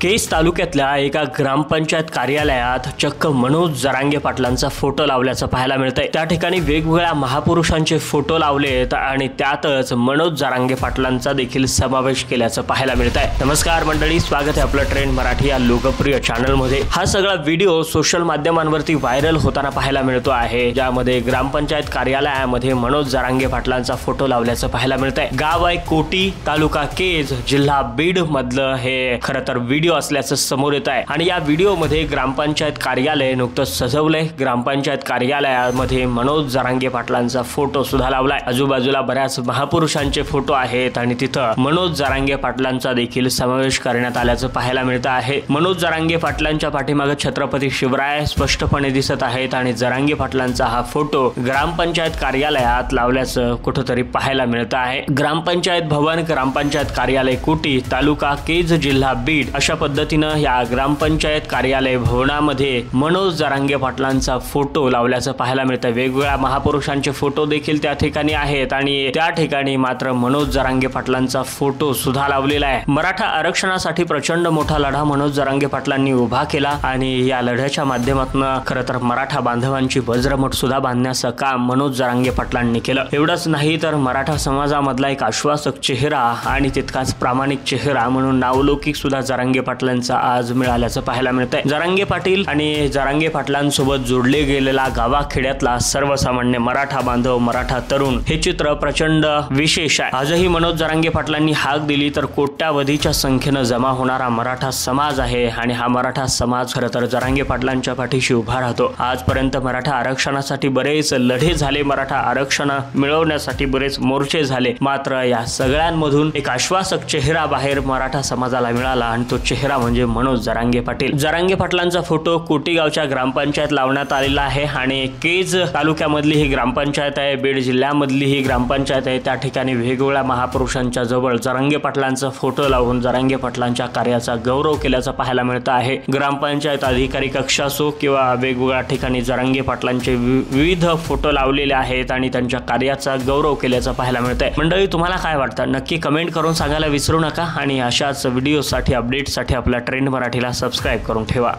केज तालुक्यातल्या एका ग्रामपंचायत कार्यालयात चक्क मनोज जरांगे पाटलांचा फोटो लावल्याचं पाहायला मिळतंय। त्या ठिकाणी वेगवेगळ्या महापुरुषांचे फोटो लावलेत आणि त्यातच मनोज जरांगे पाटलांचा देखील समावेश केल्याचं पाहायला मिळतंय। नमस्कार मंडळी, स्वागत आहे आपलं ट्रेंड मराठी या लोकप्रिय चॅनल मध्ये। हा सगळा व्हिडिओ सोशल माध्यमांवरती व्हायरल होताना पाहायला मिळतो आहे, ज्यामध्ये ग्रामपंचायत कार्यालयामध्ये मनोज जरांगे पाटलांचा फोटो लावल्याचं पाहायला मिळतंय। गाव आहे कोटी, तालुका केज, जिल्हा बीड मधलं हे खरं तर व्हिडिओ असल्याचं समोर येत आहे। आणि या व्हिडिओमध्ये ग्रामपंचायत कार्यालय नुकतंच सजवलंय। ग्रामपंचायत कार्यालयामध्ये मनोज जरांगे पाटलांचा फोटो सुद्धा लावलाय। आजूबाजूला बऱ्याच महापुरुषांचे फोटो आहेत आणि तिथं मनोज जरांगे पाटलांचा देखील समावेश करण्यात आल्याचं पाहायला मिळत आहे। मनोज जरांगे पाटलांच्या पाठीमागे छत्रपती शिवराय स्पष्टपणे दिसत आहेत आणि जरांगे पाटलांचा हा फोटो ग्रामपंचायत कार्यालयात लावल्याचं कुठेतरी पाहायला मिळत आहे। ग्रामपंचायत भवन, ग्रामपंचायत कार्यालय कोटी, तालुका केज, जिल्हा बीड अशा पद्धतीनं या ग्रामपंचायत कार्यालय भवनामध्ये मनोज जरांगे पाटलांचा फोटो लावल्याचं पाहायला मिळतं। वेगवेगळ्या महापुरुषांचे फोटो देखील त्या ठिकाणी आहेत आणि त्या ठिकाणी मात्र मनोज जरांगे पाटलांचा फोटो सुद्धा लावलेला आहे। मराठा आरक्षणासाठी प्रचंड मोठा लढा मनोज जरांगे पाटलांनी उभा केला आणि या लढ्याच्या माध्यमातून खरं तर मराठा बांधवांची वज्रमठ सुद्धा बांधण्याचं काम मनोज जरांगे पाटलांनी केलं। एवढंच नाही तर मराठा समाजामधला एक आश्वासक चेहरा आणि तितकाच प्रामाणिक चेहरा म्हणून नावलौकिक सुद्धा जरांगे पाटलांचा आज मिळाल्याचं पाहायला मिळतंय। जरांगे पाटील आणि जरांगे पाटलांसोबत जोडले गेलेला गावाखेड्यातला सर्वसामान्य मराठा बांधव, मराठा तरुण हे चित्र प्रचंड विशेष आहे। आजही मनोज जरांगे पाटलांनी हाक दिली तर कोट्यावधीच्या संख्येनं जमा होणारा मराठा समाज आहे आणि हा मराठा समाज खरं तर जरांगे पाटलांच्या पाठीशी उभा राहतो। आजपर्यंत मराठा आरक्षणासाठी बरेच लढे झाले, मराठा आरक्षण मिळवण्यासाठी बरेच मोर्चे झाले, मात्र या सगळ्यांमधून एक आश्वासक चेहरा बाहेर मराठा समाजाला मिळाला आणि तो चेहरा म्हणजे मनोज जरांगे पाटील। जरांगे पाटलांचा फोटो कोटी गावच्या ग्रामपंचायत लावण्यात आलेला आहे आणि केज तालुक्यामधली ही ग्रामपंचायत आहे, बीड जिल्ह्यामधली ही ग्रामपंचायत आहे। त्या ठिकाणी वेगवेगळ्या महापुरुषांच्या जवळ जरांगे पाटलांचा फोटो लावून जरांगे पाटलांच्या कार्याचा गौरव केल्याचं पाहायला मिळतं आहे। ग्रामपंचायत अधिकारी कक्ष असो किंवा वेगवेगळ्या ठिकाणी जरांगे पाटलांचे विविध फोटो लावलेले आहेत आणि त्यांच्या कार्याचा गौरव केल्याचं पाहायला मिळतंय। मंडळी, तुम्हाला काय वाटतं नक्की कमेंट करून सांगायला विसरू नका आणि अशाच व्हिडिओसाठी अपडेटसाठी आपल्या ट्रेंड मराठीला सबस्क्राइब करून ठेवा।